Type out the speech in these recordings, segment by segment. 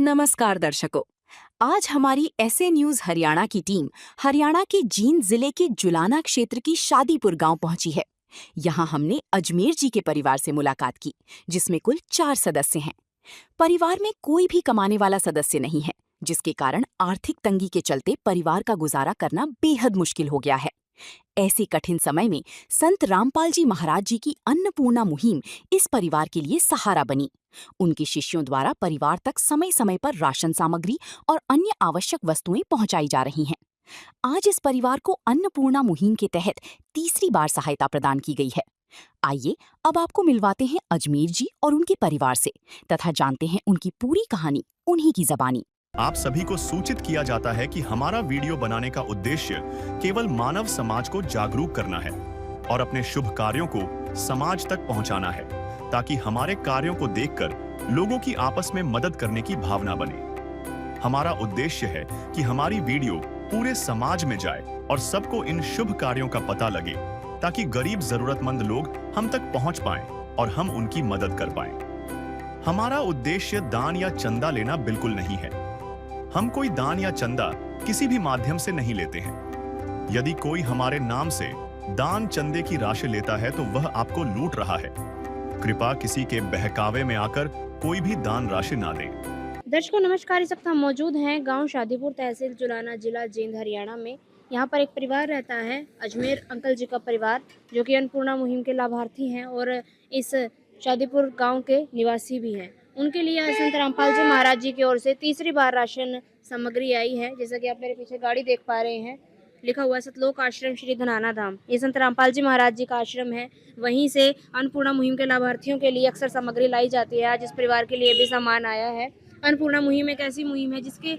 नमस्कार दर्शकों। आज हमारी ऐसे न्यूज हरियाणा की टीम हरियाणा के जींद जिले के जुलाना क्षेत्र की शादीपुर गांव पहुंची है। यहां हमने अजमेर जी के परिवार से मुलाकात की, जिसमें कुल 4 सदस्य हैं। परिवार में कोई भी कमाने वाला सदस्य नहीं है, जिसके कारण आर्थिक तंगी के चलते परिवार का गुजारा करना बेहद मुश्किल हो गया है। ऐसे कठिन समय में संत रामपाल जी महाराज जी की अन्नपूर्णा मुहिम इस परिवार के लिए सहारा बनी। उनके शिष्यों द्वारा परिवार तक समय समय पर राशन सामग्री और अन्य आवश्यक वस्तुएं पहुंचाई जा रही हैं। आज इस परिवार को अन्नपूर्णा मुहिम के तहत तीसरी बार सहायता प्रदान की गई है। आइए अब आपको मिलवाते हैं अजमेर जी और उनके परिवार से, तथा जानते हैं उनकी पूरी कहानी उन्हीं की जबानी। आप सभी को सूचित किया जाता है कि हमारा वीडियो बनाने का उद्देश्य केवल मानव समाज को जागरूक करना है और अपने शुभ कार्यों को समाज तक पहुंचाना है, ताकि हमारे कार्यों को देखकर लोगों की आपस में मदद करने की भावना बने। हमारा उद्देश्य है कि हमारी वीडियो पूरे समाज में जाए और सबको इन शुभ कार्यों का पता लगे, ताकि गरीब जरूरतमंद लोग हम तक पहुंच पाएं और हम उनकी मदद कर पाएं। हमारा उद्देश्य दान या चंदा लेना बिल्कुल नहीं है। हम कोई दान या चंदा किसी भी माध्यम से नहीं लेते हैं। यदि कोई हमारे नाम से दान चंदे की राशि लेता है तो वह आपको लूट रहा है। कृपया किसी के बहकावे में आकर कोई भी दान राशि ना दें। दर्शकों नमस्कार। इस वक्त हम मौजूद हैं गांव शादीपुर, तहसील जुलाना, जिला जींद, हरियाणा में। यहाँ पर एक परिवार रहता है, अजमेर अंकल जी का परिवार, जो कि अन्नपूर्णा मुहिम के लाभार्थी हैं और इस शादीपुर गांव के निवासी भी हैं। उनके लिए संत रामपाल जी महाराज जी की ओर से तीसरी बार राशन सामग्री आई है। जैसा कि आप मेरे पीछे गाड़ी देख पा रहे हैं, लिखा हुआ है सतलोक आश्रम श्री धनाना धाम। ये संत रामपाल जी महाराज जी का आश्रम है। वहीं से अन्नपूर्णा मुहिम के लाभार्थियों के लिए अक्सर सामग्री लाई जाती है। आज इस परिवार के लिए भी सामान आया है। अन्नपूर्णा मुहिम एक ऐसी मुहिम है जिसके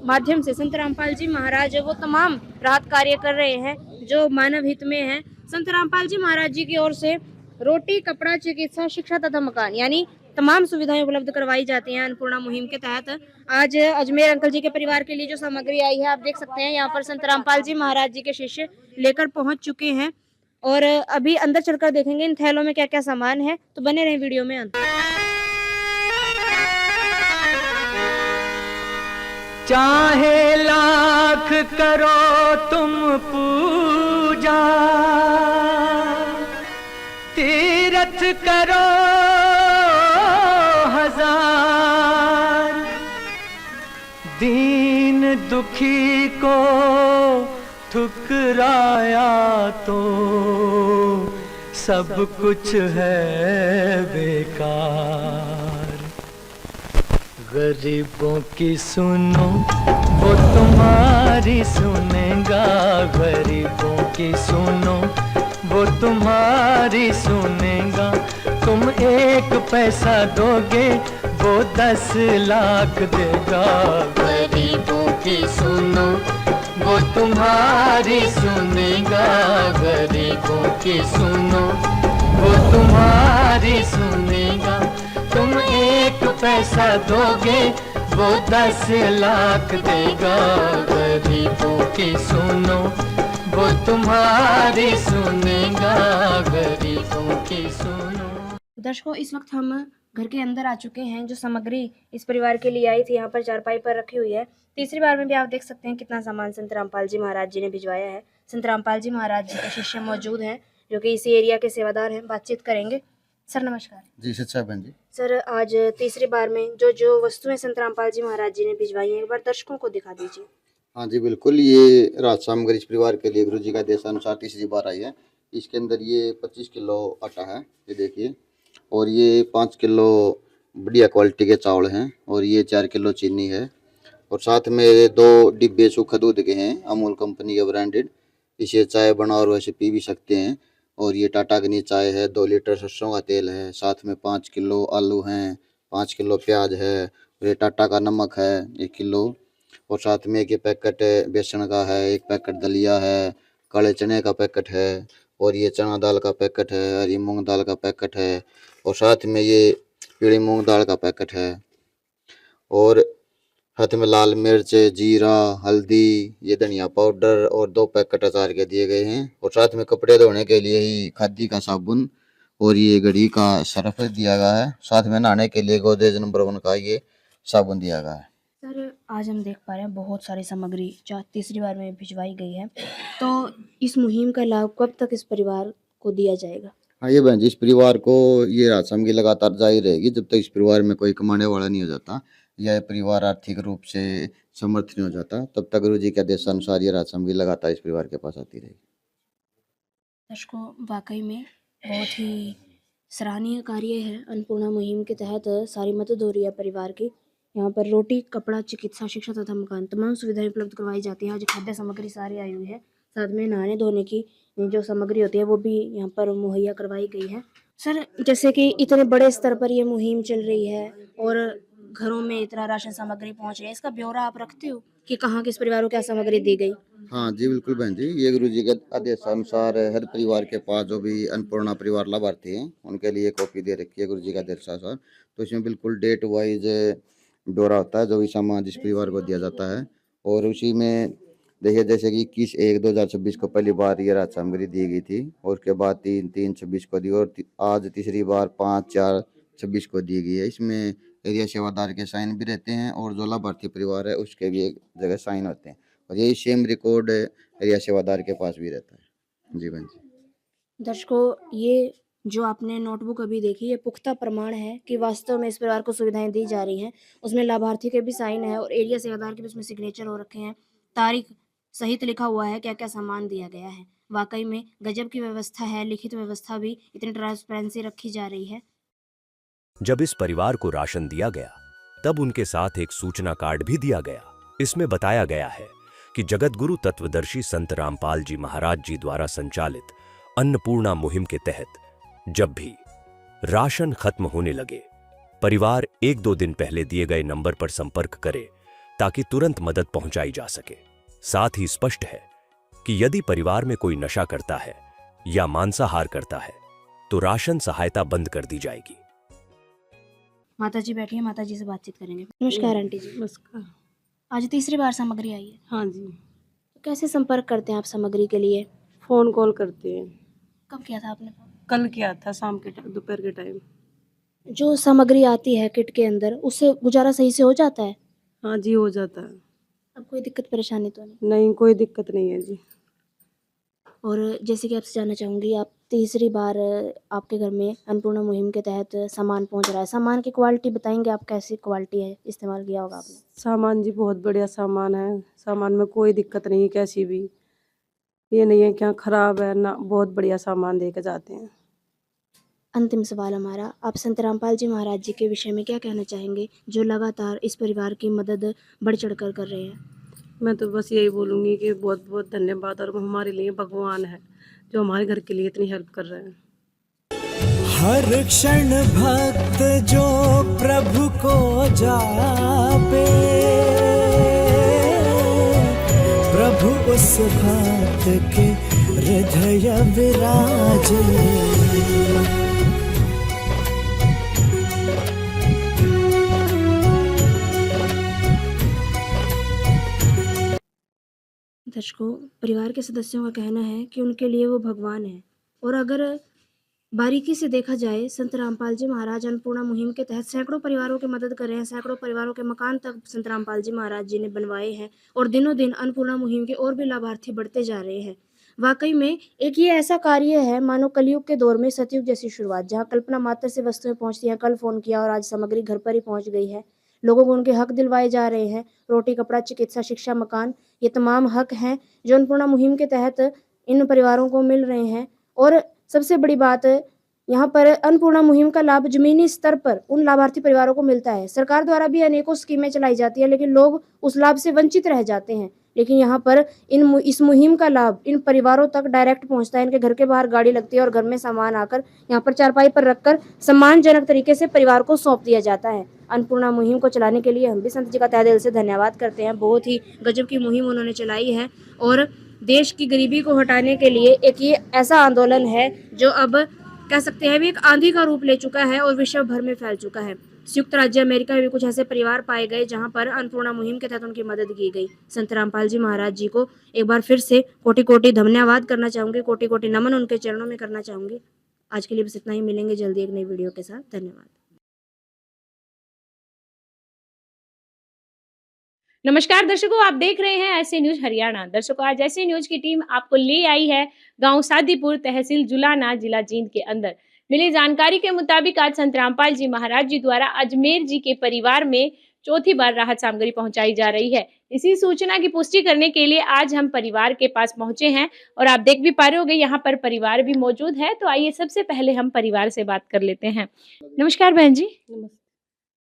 माध्यम से संत रामपाल जी महाराज वो तमाम राहत कार्य कर रहे हैं जो मानव हित में है। संत रामपाल जी महाराज जी की ओर से रोटी, कपड़ा, चिकित्सा, शिक्षा तथा मकान यानी तमाम सुविधाएं उपलब्ध करवाई जाती हैं अन्नपूर्णा मुहिम के तहत। आज अजमेर अंकल जी के परिवार के लिए जो सामग्री आई है, आप देख सकते हैं यहाँ पर संत रामपाल जी महाराज जी के शिष्य लेकर पहुंच चुके हैं और अभी अंदर चलकर देखेंगे इन थैलों में क्या क्या सामान है। तो बने रहें वीडियो में अंत। चाहे लाख करो तुम पूजा, तीरथ करो हजार, दीन दुखी को ठुकराया तो सब कुछ है बेकार। गरीबों की सुनो वो तुम्हारी सुनेगा, गरीबों की सुनो वो तुम्हारी सुनेगा। तुम 1 पैसा दोगे वो 10 लाख देगा। गरीबों की सुनो वो तुम्हारी सुनेगा, गरीबों की सुनो वो तुम्हारी सुनेगा। तुम 1 पैसा दोगे वो 10 लाख देगा। गरीबों की सुनो वो तुम्हारी सुनेगा, गरीबों की सुनो। दर्शकों इस वक्त हम घर के अंदर आ चुके हैं। जो सामग्री इस परिवार के लिए आई थी यहाँ पर चारपाई पर रखी हुई है। तीसरी बार में भी आप देख सकते हैं कितना सामान संत रामपाल जी महाराज जी ने भिजवाया है। संत रामपाल जी महाराज जी के शिष्य मौजूद हैं जो कि इसी एरिया के सेवादार हैं। बातचीत करेंगे। सर नमस्कार। जी सच्चा बहन जी। सर आज तीसरी बार में जो वस्तुएं संत रामपाल जी महाराज जी ने भिजवाई हैं, एक बार दर्शकों को दिखा दीजिए। हाँ जी बिल्कुल, ये राज सामग्री इस परिवार के लिए गुरु जी का देशानुसार तीसरी बार आई है। इसके अंदर ये 25 किलो आटा है, ये देखिए, और ये 5 किलो बढ़िया क्वालिटी के चावल हैं, और ये 4 किलो चीनी है, और साथ में 2 डिब्बे सूखा दूध के हैं, अमूल कंपनी के ब्रांडेड। इसे चाय बना और वैसे पी भी सकते हैं। और ये टाटा अग्नि चाय है, 2 लीटर सरसों का तेल है, साथ में 5 किलो आलू हैं, 5 किलो प्याज है, और ये टाटा का नमक है 1 किलो, और साथ में एक पैकेट बेसन का है, 1 पैकेट दलिया है, काले चने का पैकेट है, और ये चना दाल का पैकेट है, हरी मूंग दाल का पैकेट है, और साथ में ये पीली मूंग दाल का पैकेट है, और साथ में लाल मिर्च, जीरा, हल्दी, ये धनिया पाउडर, और 2 पैकेट अचार के दिए गए हैं, और साथ में कपड़े धोने के लिए ही खादी का साबुन, और ये घड़ी का सर्फ दिया गया है। साथ में नहाने के लिए गोदरेज नंबर 1 का ये साबुन दिया गया है। सर आज हम देख पा रहे हैं बहुत सारी सामग्री जो आज तीसरी बार में भिजवाई गई है, तो इस मुहिम का लाभ कब तक इस परिवार को दिया जाएगा? हाँ ये बहन जी, इस परिवार को ये राहत सामग्री लगातार जारी रहेगी जब तक इस परिवार में कोई कमाने वाला नहीं हो जाता या परिवार आर्थिक रूप से समर्थ नहीं हो जाता, तब तक गुरु जी के आदेशानुसार ये राहत सामग्री लगातार इस परिवार के पास आती रहेगी। दर्शकों, वाकई में बहुत ही सराहनीय कार्य है। अन्नपूर्णा मुहिम के तहत सारी मदद हो रही है परिवार की। यहाँ पर रोटी, कपड़ा, चिकित्सा, शिक्षा तथा मकान तमाम सुविधाएं उपलब्ध करवाई जाती हैं। आज खाद्य सामग्री सारी आई हुई है, साथ में नहाने धोने की जो सामग्री होती है वो भी यहाँ पर मुहैया करवाई गई है। सर जैसे कि इतने बड़े स्तर पर ये मुहिम चल रही है और घरों में इतना राशन सामग्री पहुँच रही है, इसका ब्यौरा आप रखते हो कि कहाँ किस परिवार को क्या सामग्री दी गई? हाँ जी बिल्कुल बहन जी, ये गुरु जी के आदेशानुसार हर परिवार के पास जो भी अन्नपूर्णा परिवार लाभार्थी हैं उनके लिए कॉपी दे रखी है गुरु जी के आदेशानुसार। तो इसमें बिल्कुल डेट वाइज ब्यौरा होता है जो भी सामान जिस परिवार को दिया जाता है, और उसी में देखिए जैसे कि 21/1/2026 को पहली बार ये राहत सामग्री दी गई थी, और उसके बाद 3/3/26 को दी, और आज तीसरी बार 5/4/26 को दी गई है। इसमें एरिया सेवादार के साइन भी रहते हैं और जो लाभार्थी परिवार है उसके भी एक जगह साइन होते हैं, और यही सेम रिकॉर्ड एरिया सेवादार के पास भी रहता है। जी बहन जी। दर्शकों, ये जो आपने नोटबुक अभी देखी ये पुख्ता प्रमाण है कि वास्तव में इस परिवार को सुविधाएं दी जा रही हैं। उसमें लाभार्थी के भी साइन है और एरिया सेवादार के भी उसमें सिग्नेचर हो रखे हैं, तारीख सहित लिखा हुआ है क्या क्या सामान दिया गया है। वाकई में गजब की व्यवस्था है, लिखित व्यवस्था भी, इतनी ट्रांसपेरेंसी रखी जा रही है। जब इस परिवार को राशन दिया गया तब उनके साथ एक सूचना कार्ड भी दिया गया। इसमें बताया गया है कि जगत गुरु तत्वदर्शी संत रामपाल जी महाराज जी द्वारा संचालित अन्नपूर्णा मुहिम के तहत जब भी राशन खत्म होने लगे, परिवार 1-2 दिन पहले दिए गए नंबर पर संपर्क करे ताकि तुरंत मदद पहुंचाई जा सके। साथ ही स्पष्ट है कि यदि परिवार में कोई नशा करता है या मांसाहार करता है तो राशन सहायता बंद कर दी जाएगी। माता जी बैठी है, माता जी से बातचीत करेंगे। नमस्कार आंटी जी। नमस्कार। आज तीसरी बार सामग्री आई है, हाँ जी, तो कैसे संपर्क करते हैं आप सामग्री के लिए? फ़ोन कॉल करते हैं। कब किया था आपने फोन? कल किया था शाम के टाइम, दोपहर के टाइम। जो सामग्री आती है किट के अंदर उससे गुजारा सही से हो जाता है? हाँ जी, हो जाता है। अब कोई दिक्कत परेशानी तो नहीं? नहीं, कोई दिक्कत नहीं है जी। और जैसे कि आपसे जानना चाहूँगी, आप तीसरी बार आपके घर में अन्नपूर्णा मुहिम के तहत सामान पहुँच रहा है। सामान की क्वालिटी बताएंगे आप, कैसी क्वालिटी है, इस्तेमाल किया होगा आपने? सामान जी बहुत बढ़िया सामान है, सामान में कोई दिक्कत नहीं है कैसी भी। ये नहीं है क्या ख़राब है ना, बहुत बढ़िया सामान दे के जाते हैं। अंतिम सवाल हमारा, आप संत रामपाल जी महाराज जी के विषय में क्या कहना चाहेंगे जो लगातार इस परिवार की मदद बढ़ चढ़कर कर रहे हैं? मैं तो बस यही बोलूँगी कि बहुत बहुत धन्यवाद, और वो हमारे लिए भगवान है जो हमारे घर के लिए इतनी हेल्प कर रहे हैं। हर क्षण भक्त जो प्रभु को जापे, प्रभु उस भक्त के हृदय विराजे। दर्शकों, परिवार के सदस्यों का कहना है कि उनके लिए वो भगवान है, और अगर बारीकी से देखा जाए, संत रामपाल जी महाराज अन्नपूर्णा मुहिम के तहत सैकड़ों परिवारों की मदद कर रहे हैं। सैकड़ों परिवारों के मकान तक संत रामपाल जी महाराज जी ने बनवाए हैं, और दिनों दिन अन्नपूर्णा मुहिम के और भी लाभार्थी बढ़ते जा रहे हैं। वाकई में एक ये ऐसा कार्य है मानो कलयुग के दौर में सतयुग जैसी शुरुआत, जहाँ कल्पना मात्र से वस्तुएं पहुंचती हैं। कल फोन किया और आज सामग्री घर पर ही पहुंच गई है। लोगों को उनके हक दिलवाए जा रहे हैं। रोटी, कपड़ा, चिकित्सा, शिक्षा, मकान, ये तमाम हक हैं जो अन्नपूर्णा मुहिम के तहत इन परिवारों को मिल रहे हैं। और सबसे बड़ी बात, यहाँ पर अन्नपूर्णा मुहिम का लाभ जमीनी स्तर पर उन लाभार्थी परिवारों को मिलता है। सरकार द्वारा भी अनेकों स्कीमें चलाई जाती है, लेकिन लोग उस लाभ से वंचित रह जाते हैं। लेकिन यहाँ पर इस मुहिम का लाभ इन परिवारों तक डायरेक्ट पहुँचता है। इनके घर के बाहर गाड़ी लगती है और घर में सामान आकर यहाँ पर चारपाई पर रखकर सम्मानजनक तरीके से परिवार को सौंप दिया जाता है। अन्नपूर्णा मुहिम को चलाने के लिए हम भी संत जी का तहे दिल से धन्यवाद करते हैं। बहुत ही गजब की मुहिम उन्होंने चलाई है, और देश की गरीबी को हटाने के लिए एक ये ऐसा आंदोलन है जो अब कह सकते हैं भी एक आंधी का रूप ले चुका है और विश्व भर में फैल चुका है। संयुक्त राज्य अमेरिका में भी कुछ ऐसे परिवार पाए गए जहां पर अन्नपूर्णा मुहिम के तहत उनकी मदद की गई। संत रामपाल जी महाराज जी को एक बार फिर से कोटि कोटि धन्यवाद करना चाहूंगी, कोटि कोटि नमन उनके चरणों में करना चाहूंगी। आज के लिए बस इतना ही, मिलेंगे जल्दी एक नई वीडियो के साथ। धन्यवाद। नमस्कार दर्शकों, आप देख रहे हैं ऐसे न्यूज हरियाणा। दर्शकों, आज ऐसे न्यूज की टीम आपको ले आई है गांव सादीपुर, तहसील जुलाना, जिला जींद के अंदर। मिली जानकारी के मुताबिक आज संत रामपाल जी महाराज जी द्वारा अजमेर जी के परिवार में चौथी बार राहत सामग्री पहुंचाई जा रही है। इसी सूचना की पुष्टि करने के लिए आज हम परिवार के पास पहुंचे हैं और आप देख भी पा रहे होंगे यहाँ पर परिवार भी मौजूद है। तो आइए सबसे पहले हम परिवार से बात कर लेते हैं। नमस्कार बहन जी। नमस्ते।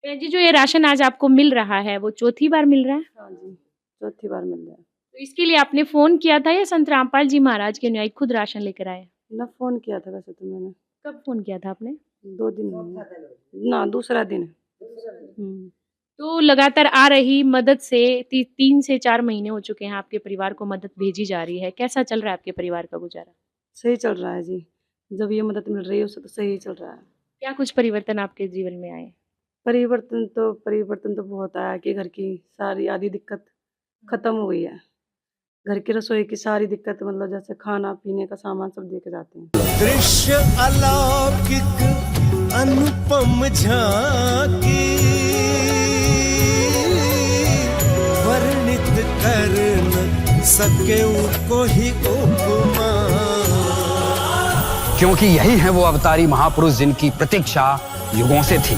बहन जी, जो ये राशन आज आपको मिल रहा है वो चौथी बार मिल रहा है? हाँ जी, चौथी बार मिल रहा है। तो इसके लिए आपने फोन किया था या संत रामपाल जी महाराज के अनुयायी खुद राशन लेकर आए? ना फ़ोन किया था वैसे तो मैंने, कब फोन किया था आपने? 2 दिन हुए। ना दूसरा दिन है। तो लगातार आ रही मदद से 3 से 4 महीने हो चुके हैं आपके परिवार को मदद भेजी जा रही है। कैसा चल रहा है आपके परिवार का गुजारा? सही चल रहा है जी। जब ये मदद मिल रही है उससे तो सही चल रहा है। क्या कुछ परिवर्तन आपके जीवन में आए? परिवर्तन तो बहुत आया कि घर की सारी आधी दिक्कत खत्म हो गई है। घर की रसोई की सारी दिक्कत मतलब जैसे खाना-पीने का सामान सब दे के जाते हैं। दृश्य अलौकिक अनुपम झांकी वर्णित कर न सके कोई उपमा। क्योंकि यही है वो अवतारी महापुरुष जिनकी प्रतीक्षा युगों से थी।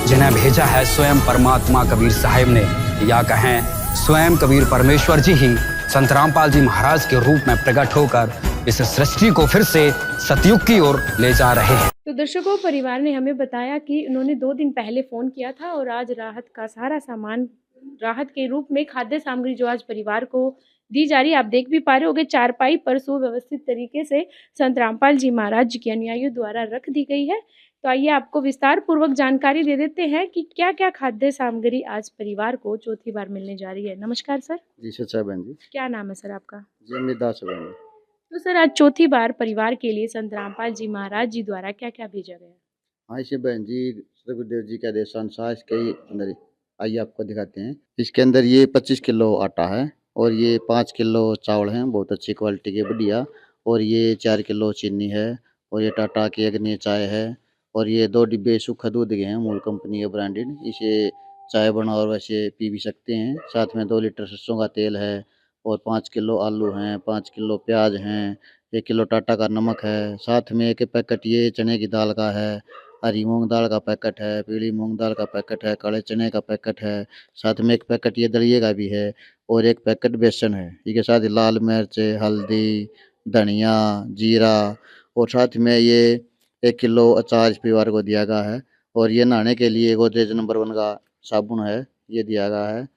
जिन्हें भेजा है स्वयं परमात्मा कबीर साहिब ने, या कहें स्वयं कबीर परमेश्वर जी ही संत रामपाल जी महाराज के रूप में प्रकट होकर इस सृष्टि को फिर से सतयुग की ओर ले जा रहे हैं। तो दर्शकों, परिवार ने हमें बताया कि उन्होंने 2 दिन पहले फोन किया था और आज राहत का सारा सामान राहत के रूप में खाद्य सामग्री जो आज परिवार को दी जा रही है। आप देख भी पा रहे होंगे चारपाई पर सुव्यवस्थित तरीके से संत रामपाल जी महाराज जी के अनुयायियों द्वारा रख दी गई है। तो आइए आपको विस्तार पूर्वक जानकारी दे देते हैं कि क्या क्या खाद्य सामग्री आज परिवार को चौथी बार मिलने जा रही है। नमस्कार सर। जी सच्चा बहन जी। क्या नाम है सर आपका? जी अमित दास है बहन जी। तो सर, आज चौथी बार परिवार के लिए संत रामपाल जी महाराज जी द्वारा क्या क्या भेजा गया? हाँ इसे बहन जी सतगुरुदेव जी के आदेशानुसार इसके अंदर आइए आपको दिखाते हैं। इसके अंदर ये 25 किलो आटा है और ये 5 किलो चावल हैं, बहुत अच्छी क्वालिटी के बढ़िया। और ये 4 किलो चीनी है और ये टाटा की अग्नि चाय है और ये 2 डिब्बे सूखा दूध के हैं, मूल कंपनी के ब्रांडेड। इसे चाय बना और वैसे पी भी सकते हैं। साथ में 2 लीटर सरसों का तेल है और 5 किलो आलू हैं, 5 किलो प्याज हैं, 1 किलो टाटा का नमक है। साथ में एक पैकेट ये चने की दाल का है, हरी मूंग दाल का पैकेट है, पीली मूंग दाल का पैकेट है, काले चने का पैकेट है। साथ में एक पैकेट ये दलिए का भी है और एक पैकेट बेसन है। इसके साथ लाल मिर्च, हल्दी, धनिया, जीरा और साथ में ये 1 किलो अचार इस परिवार को दिया गया है। और ये नहाने के लिए गोदरेज नंबर 1 का साबुन है, ये दिया गया है।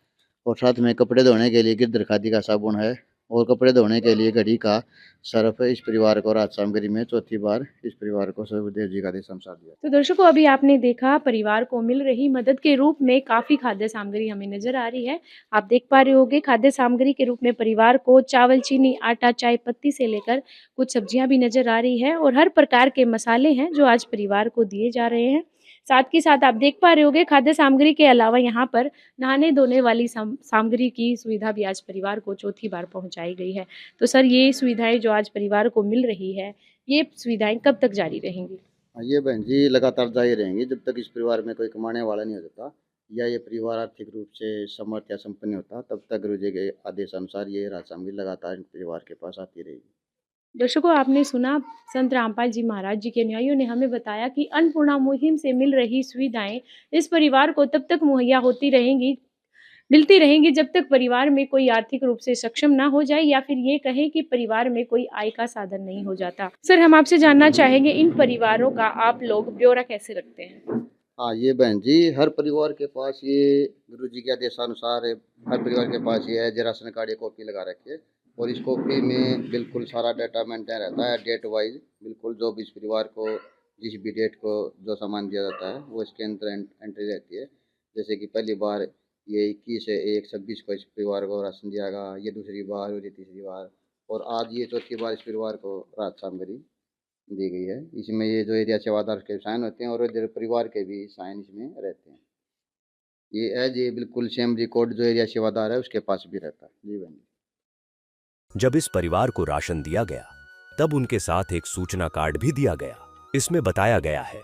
और साथ में कपड़े धोने के लिए गिरधर खादी का साबुन है और कपड़े धोने के लिए घड़ी का सर्फ है। इस परिवार को राहत सामग्री में चौथी बार इस परिवार को सतगुरुदेव जी का आदेशानुसार दिया। तो दर्शकों, अभी आपने देखा परिवार को मिल रही मदद के रूप में काफी खाद्य सामग्री हमें नजर आ रही है। आप देख पा रहे होंगे खाद्य सामग्री के रूप में परिवार को चावल, चीनी, आटा, चाय पत्ती से लेकर कुछ सब्जियां भी नजर आ रही है और हर प्रकार के मसाले हैं जो आज परिवार को दिए जा रहे हैं। साथ के साथ आप देख पा रहे होंगे खाद्य सामग्री के अलावा यहाँ पर नहाने धोने वाली सामग्री की सुविधा भी आज परिवार को चौथी बार पहुंचाई गई है। तो सर, ये सुविधाएं जो आज परिवार को मिल रही है, ये सुविधाएं कब तक जारी रहेंगी? ये बहन जी लगातार जारी रहेंगी जब तक इस परिवार में कोई कमाने वाला नहीं हो जाता या ये परिवार आर्थिक रूप से समर्थ या संपन्न होता, तब तक गुरु जी के आदेशानुसार ये राहत सामग्री लगातार परिवार के पास आती रहेगी। दर्शकों, आपने सुना संत रामपाल जी महाराज जी के अनुयायियों ने हमें बताया कि अन्नपूर्णा मुहिम से मिल रही सुविधाएं इस परिवार को तब तक मुहैया मिलती रहेंगी जब तक परिवार में कोई आर्थिक रूप से सक्षम ना हो जाए या फिर ये कहें कि परिवार में कोई आय का साधन नहीं हो जाता। सर, हम आपसे जानना चाहेंगे इन परिवारों का आप लोग ब्यौरा कैसे रखते हैं? हाँ ये बहन जी हर परिवार के पास ये गुरु जी के आदेशानुसार हर परिवार के पास ये है राशन कार्ड ये कॉपी लगा रखी है और इस कॉपी में बिल्कुल सारा डाटा मेंटेन रहता है डेट वाइज। बिल्कुल जो भी इस परिवार को जिस भी डेट को जो सामान दिया जाता है वो इसके अंदर एंट्री रहती है। जैसे कि पहली बार ये 21/1/26 को इस परिवार को राशन दिया गया, ये दूसरी बार और ये तीसरी बार और आज ये चौथी बार इस परिवार को राहत सामग्री दी गई है। इसमें ये जो एरिया सेवादार के साइन होते हैं और इधर परिवार के भी साइन इसमें रहते हैं। ये एज ये बिल्कुल सेम रिकॉर्ड जो एरिया सेवादार है उसके पास भी रहता है। जी बहन। जब इस परिवार को राशन दिया गया तब उनके साथ एक सूचना कार्ड भी दिया गया। इसमें बताया गया है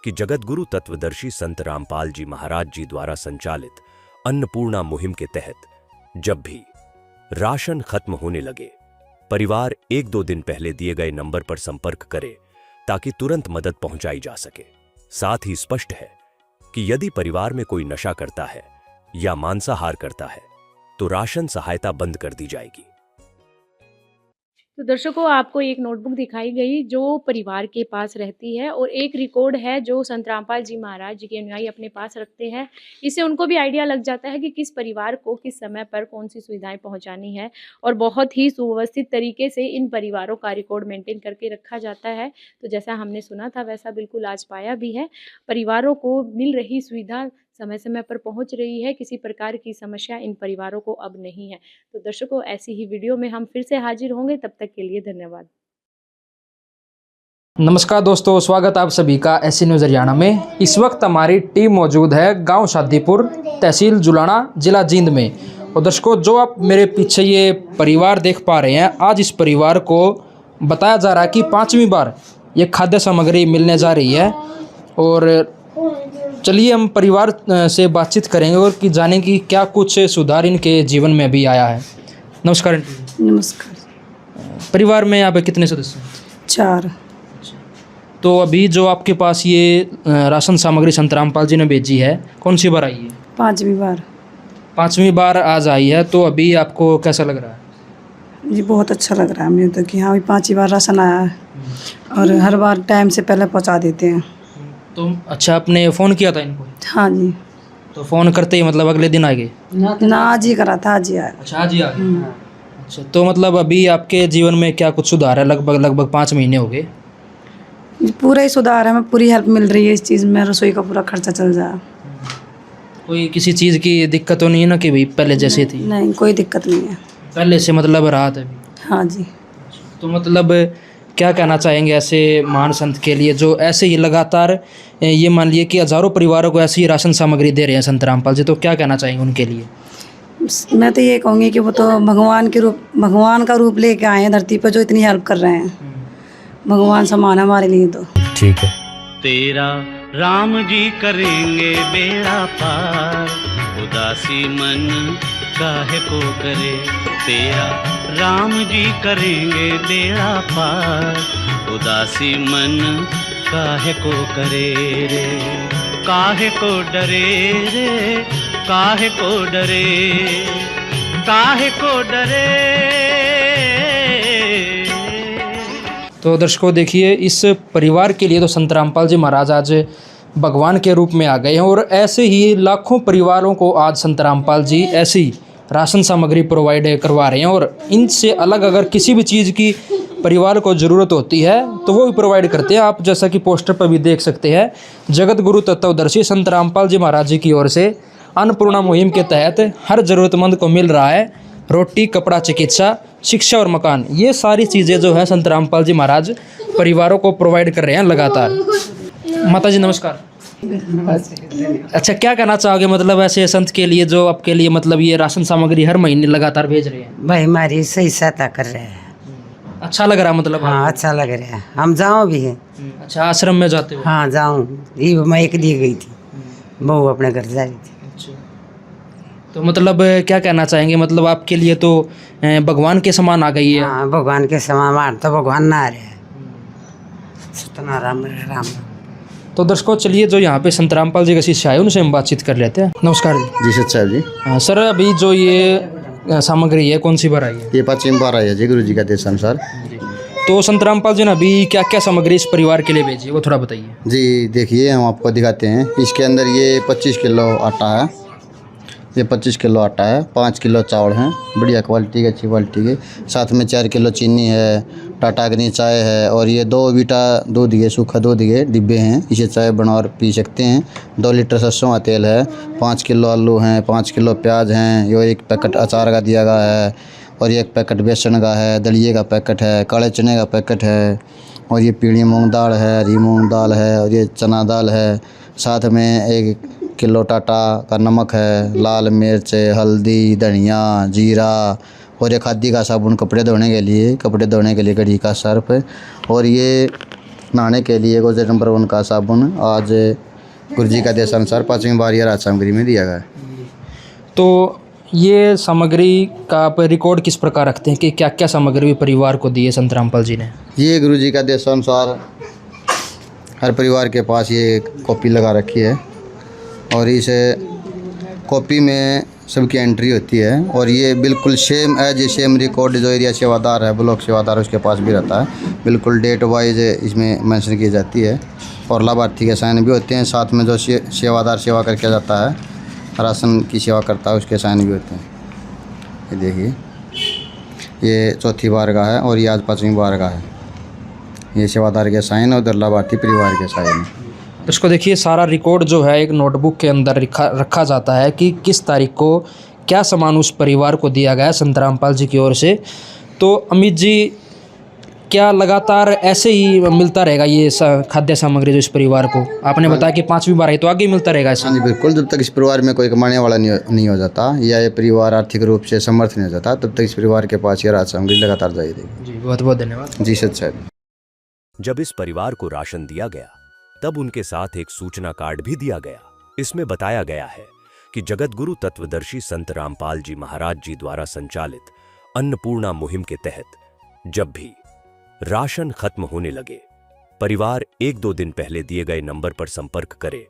कि जगतगुरु तत्वदर्शी संत रामपाल जी महाराज जी द्वारा संचालित अन्नपूर्णा मुहिम के तहत जब भी राशन खत्म होने लगे, परिवार 1-2 दिन पहले दिए गए नंबर पर संपर्क करे ताकि तुरंत मदद पहुंचाई जा सके। साथ ही स्पष्ट है कि यदि परिवार में कोई नशा करता है या मांसाहार करता है तो राशन सहायता बंद कर दी जाएगी। तो दर्शकों, आपको एक नोटबुक दिखाई गई जो परिवार के पास रहती है और एक रिकॉर्ड है जो संत रामपाल जी महाराज जी के अनुयायी अपने पास रखते हैं। इससे उनको भी आइडिया लग जाता है कि किस परिवार को किस समय पर कौन सी सुविधाएं पहुंचानी है और बहुत ही सुव्यवस्थित तरीके से इन परिवारों का रिकॉर्ड मेंटेन करके रखा जाता है। तो जैसा हमने सुना था वैसा बिल्कुल आज पाया भी है। परिवारों को मिल रही सुविधा समय समय पर पहुंच रही है। किसी प्रकार की समस्या इन परिवारों को अब नहीं है। तो दर्शकों, ऐसी ही वीडियो में हम फिर से हाजिर होंगे। तब तक के लिए धन्यवाद। नमस्कार दोस्तों, स्वागत आप सभी का ऐसी न्यूज़ हरियाणा में। इस वक्त हमारी टीम मौजूद है गांव शादीपुर, तहसील जुलाना, जिला जींद में। और दर्शकों, जो आप मेरे पीछे ये परिवार देख पा रहे हैं, आज इस परिवार को बताया जा रहा है कि 5वीं बार ये खाद्य सामग्री मिलने जा रही है। और चलिए हम परिवार से बातचीत करेंगे और कि जानें कि क्या कुछ सुधार इनके जीवन में भी आया है। नमस्कार आंटी। नमस्कार। परिवार में यहाँ पे कितने सदस्य हैं? 4। तो अभी जो आपके पास ये राशन सामग्री संत रामपाल जी ने भेजी है, कौन सी बार आई है? 5वीं बार। 5वीं बार आज आई है। तो अभी आपको कैसा लग रहा है? जी बहुत अच्छा लग रहा है मुझे तो कि हाँ अभी 5वीं बार राशन आया है और हर बार टाइम से पहले पहुंचा देते हैं। तो अच्छा, आपने फ़ोन किया था इनको? हाँ जी। तो फ़ोन करते ही मतलब अगले दिन आ गए? ना आज ही करा था, आज ही आया। अच्छा, आज ही आ गए। अच्छा, तो मतलब अभी आपके जीवन में क्या कुछ सुधार है? लगभग 5 महीने हो गए। पूरा ही सुधार है, हमें पूरी हेल्प मिल रही है इस चीज़ में। रसोई का पूरा खर्चा चल जाए। कोई किसी चीज़ की दिक्कत तो नहीं है ना कि भाई पहले जैसे थी? नहीं, कोई दिक्कत नहीं है। पहले से मतलब राहत है अभी? हाँ जी। तो मतलब क्या कहना चाहेंगे ऐसे महान संत के लिए जो ऐसे ही लगातार ये मान लिए कि हज़ारों परिवारों को ऐसी राशन सामग्री दे रहे हैं संत रामपाल जी, तो क्या कहना चाहेंगे उनके लिए? मैं तो ये कहूँगी कि वो तो भगवान का रूप लेके आए हैं धरती पर, जो इतनी हेल्प कर रहे हैं। भगवान समान है हमारे लिए तो। ठीक है। तेरा राम जी करेंगे बेड़ा पार, उदासी मन काहे को करे। तेरा राम जी करेंगे बेड़ा पार, उदासी मन काहे को करे रे। काहे को डरे रे, काहे को डरे, काहे को डरे। तो दर्शकों देखिए, इस परिवार के लिए तो संत रामपाल जी महाराज आज भगवान के रूप में आ गए हैं और ऐसे ही लाखों परिवारों को आज संत रामपाल जी ऐसी राशन सामग्री प्रोवाइड करवा रहे हैं। और इनसे अलग अगर किसी भी चीज़ की परिवार को ज़रूरत होती है तो वो भी प्रोवाइड करते हैं। आप जैसा कि पोस्टर पर भी देख सकते हैं, जगत गुरु तत्वदर्शी संत रामपाल जी महाराज जी की ओर से अन्नपूर्णा मुहिम के तहत हर ज़रूरतमंद को मिल रहा है रोटी, कपड़ा, चिकित्सा, शिक्षा और मकान। ये सारी चीज़ें जो है संत रामपाल जी महाराज परिवारों को प्रोवाइड कर रहे हैं लगातार। माता जी नमस्कार। अच्छा, क्या कहना चाहोगे मतलब ऐसे संत के लिए जो आपके लिए मतलब ये राशन सामग्री हर महीने लगातार भेज रहे हैं? भाई हमारी सही सहायता कर रहे हैं। अच्छा लग रहा मतलब? हाँ अच्छा लग रहा है। हम जाओ भी हैं। अच्छा, आश्रम में जाते हो? हाँ जाऊँ, ये मैं एक लिए गई थी, बहू अपने घर जा रही थी। अच्छा, तो मतलब क्या कहना चाहेंगे मतलब आपके लिए तो भगवान के समान आ गई है? हाँ भगवान के समान, तो भगवान ना आ रहे हैं। सतना राम राम। तो दर्शकों चलिए, जो यहाँ पे संत रामपाल जी का शिष्य है उनसे हम बातचीत कर लेते हैं। नमस्कार जी। जी सच्चा जी। हाँ सर, अभी जो ये सामग्री है कौन सी बार आई है? ये 5वीं बार आई है जी, गुरु जी का देशानुसार। तो संत रामपाल जी ने अभी क्या क्या सामग्री इस परिवार के लिए भेजी वो थोड़ा बताइए। जी देखिए, हम आपको दिखाते हैं। इसके अंदर ये 25 किलो आटा है, ये 25 किलो आटा है, 5 किलो चावल हैं बढ़िया क्वालिटी के, अच्छी क्वालिटी के। साथ में 4 किलो चीनी है, टाटा अग्नि चाय है, और ये 2 वीटा दूध के, सूखा दूध के डिब्बे हैं, इसे चाय बना और पी सकते हैं। 2 लीटर सरसों का तेल है, 5 किलो आलू हैं, 5 किलो प्याज हैं, ये 1 पैकेट अचार का दिया गया है, और 1 पैकेट बेसन का है, दलिए का पैकेट है, काले चने का पैकेट है, और ये पीली मूंग दाल है, हरी मूंग दाल है, और ये चना दाल है। साथ में 1 किलो टाटा का नमक है, लाल मिर्च, हल्दी, धनिया, जीरा, और ये खादी का साबुन कपड़े धोने के लिए घड़ी का सर्फ, और ये नहाने के लिए गोदरेज नंबर 1 का साबुन आज गुरुजी का देशानुसार 5वीं बार ये राज सामग्री में दिया गया। तो ये सामग्री का आप रिकॉर्ड किस प्रकार रखते हैं कि क्या क्या सामग्री परिवार को दी है संत रामपाल जी ने? ये गुरुजी का देशानुसार हर परिवार के पास ये कॉपी लगा रखी है, और इस कॉपी में सबकी एंट्री होती है, और ये बिल्कुल सेम रिकॉर्ड जो एरिया सेवादार है, ब्लॉक सेवादार, उसके पास भी रहता है। बिल्कुल डेट वाइज इसमें मेंशन की जाती है, और लाभार्थी के साइन भी होते हैं। साथ में जो सेवादार सेवा करके जाता है, राशन की सेवा करता है, उसके साइन भी होते हैं। ये देखिए, ये चौथी बार का है और ये आज 5वीं बार का है। ये सेवादार के साइन और उधर लाभार्थी परिवार के साइन। इसको देखिए, सारा रिकॉर्ड जो है एक नोटबुक के अंदर रखा जाता है कि किस तारीख को क्या सामान उस परिवार को दिया गया संत रामपाल जी की ओर से। तो अमित जी, क्या लगातार ऐसे ही मिलता रहेगा ये खाद्य सामग्री जो इस परिवार को? आपने बताया कि 5वीं बार है, तो आगे मिलता रहेगा ऐसा? हाँ जी, बिल्कुल। जब तक इस परिवार में कोई कमाने वाला नहीं हो जाता या ये परिवार आर्थिक रूप से समर्थ नहीं हो जाता, तब तक इस परिवार के पास ये राज सामग्री लगातार जारी रहेगी। जी, बहुत बहुत धन्यवाद। जी सच। जब इस परिवार को राशन दिया गया तब उनके साथ एक सूचना कार्ड भी दिया गया। इसमें बताया गया है कि जगतगुरु तत्वदर्शी संत रामपाल जी महाराज जी द्वारा संचालित अन्नपूर्णा मुहिम के तहत जब भी राशन खत्म होने लगे, परिवार 1-2 दिन पहले दिए गए नंबर पर संपर्क करे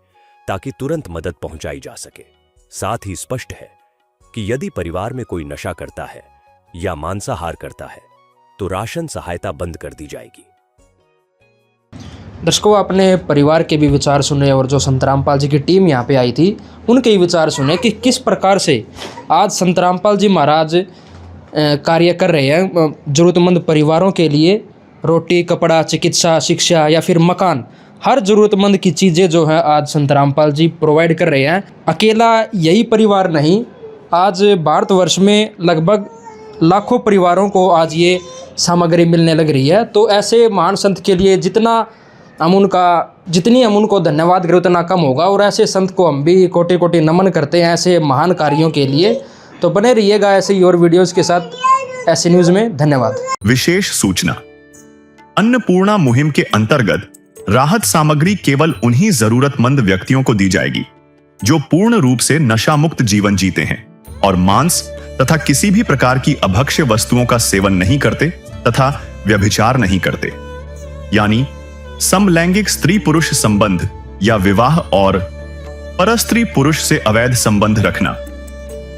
ताकि तुरंत मदद पहुंचाई जा सके। साथ ही स्पष्ट है कि यदि परिवार में कोई नशा करता है या मांसाहार करता है तो राशन सहायता बंद कर दी जाएगी। दर्शकों, आपने परिवार के भी विचार सुने और जो संत रामपाल जी की टीम यहाँ पे आई थी उनके ही विचार सुने कि किस प्रकार से आज संत रामपाल जी महाराज कार्य कर रहे हैं ज़रूरतमंद परिवारों के लिए। रोटी, कपड़ा, चिकित्सा, शिक्षा या फिर मकान, हर ज़रूरतमंद की चीज़ें जो है आज संत रामपाल जी प्रोवाइड कर रहे हैं। अकेला यही परिवार नहीं, आज भारतवर्ष में लगभग लाखों परिवारों को आज ये सामग्री मिलने लग रही है। तो ऐसे महान संत के लिए जितनी हम उनको धन्यवाद करें उतना कम होगा, और ऐसे संत को हम भी कोटि कोटि नमन करते हैं ऐसे महान कार्यों के लिए। तो बने रहिएगा ऐसे ही और वीडियोस के साथ ऐसे न्यूज़ में। धन्यवाद। विशेष सूचना, अन्नपूर्णा मुहिम के अंतर्गत राहत सामग्री केवल उन्हीं जरूरतमंद व्यक्तियों को दी जाएगी जो पूर्ण रूप से नशा मुक्त जीवन जीते हैं और मांस तथा किसी भी प्रकार की अभक्ष्य वस्तुओं का सेवन नहीं करते तथा व्यभिचार नहीं करते, यानी समलैंगिक स्त्री पुरुष संबंध या विवाह और परस्त्री पुरुष से अवैध संबंध रखना।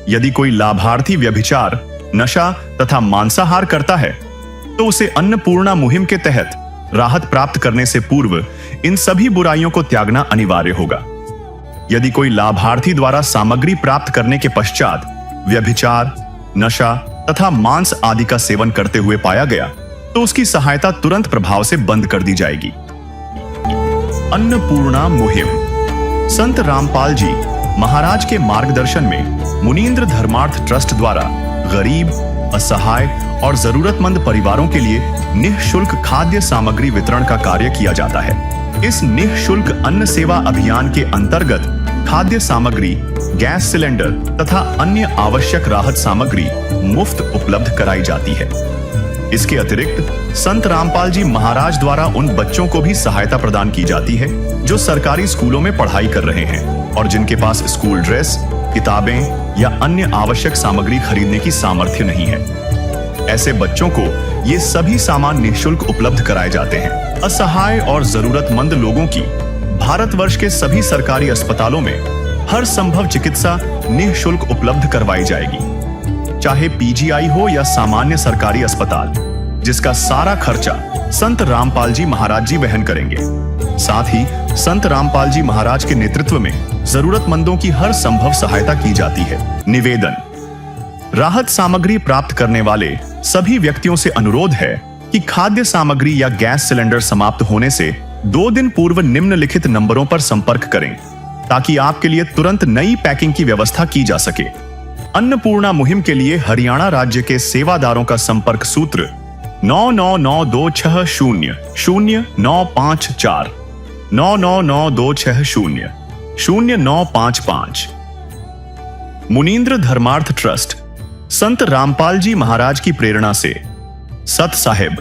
यदि कोई लाभार्थी व्यभिचार, नशा तथा मांसाहार करता है तो उसे अन्नपूर्णा मुहिम के तहत राहत प्राप्त करने से पूर्व इन सभी बुराइयों को त्यागना अनिवार्य होगा। यदि कोई लाभार्थी द्वारा सामग्री प्राप्त करने के पश्चात व्यभिचार, नशा तथा मांस आदि का सेवन करते हुए पाया गया तो उसकी सहायता तुरंत प्रभाव से बंद कर दी जाएगी। अन्नपूर्णा मुहिम संत रामपाल जी महाराज के मार्गदर्शन में मुनींद्र धर्मार्थ ट्रस्ट द्वारा गरीब, असहाय और जरूरतमंद परिवारों के लिए निःशुल्क खाद्य सामग्री वितरण का कार्य किया जाता है। इस निःशुल्क अन्न सेवा अभियान के अंतर्गत खाद्य सामग्री, गैस सिलेंडर तथा अन्य आवश्यक राहत सामग्री मुफ्त उपलब्ध कराई जाती है। इसके अतिरिक्त संत रामपाल जी महाराज द्वारा उन बच्चों को भी सहायता प्रदान की जाती है जो सरकारी स्कूलों में पढ़ाई कर रहे हैं और जिनके पास स्कूल ड्रेस, किताबें या अन्य आवश्यक सामग्री खरीदने की सामर्थ्य नहीं है। ऐसे बच्चों को ये सभी सामान निःशुल्क उपलब्ध कराए जाते हैं। असहाय और जरूरतमंद लोगों की भारतवर्ष के सभी सरकारी अस्पतालों में हर संभव चिकित्सा निःशुल्क उपलब्ध करवाई जाएगी, चाहे पीजीआई हो या सामान्य सरकारी अस्पताल, जिसका सारा खर्चा संत रामपाल जी महाराज जी वहन करेंगे। साथ ही संत रामपाल जी महाराज के नेतृत्व में जरूरतमंदों की हर संभव सहायता की जाती है। निवेदन, राहत सामग्री प्राप्त करने वाले सभी व्यक्तियों से अनुरोध है कि खाद्य सामग्री या गैस सिलेंडर समाप्त होने से 2 दिन पूर्व निम्नलिखित नंबरों पर संपर्क करें ताकि आपके लिए तुरंत नई पैकिंग की व्यवस्था की जा सके। अन्नपूर्णा मुहिम के लिए हरियाणा राज्य के सेवादारों का संपर्क सूत्र 9992600954 9992600955। मुनींद्र धर्मार्थ ट्रस्ट संत रामपाल जी महाराज की प्रेरणा से सत साहिब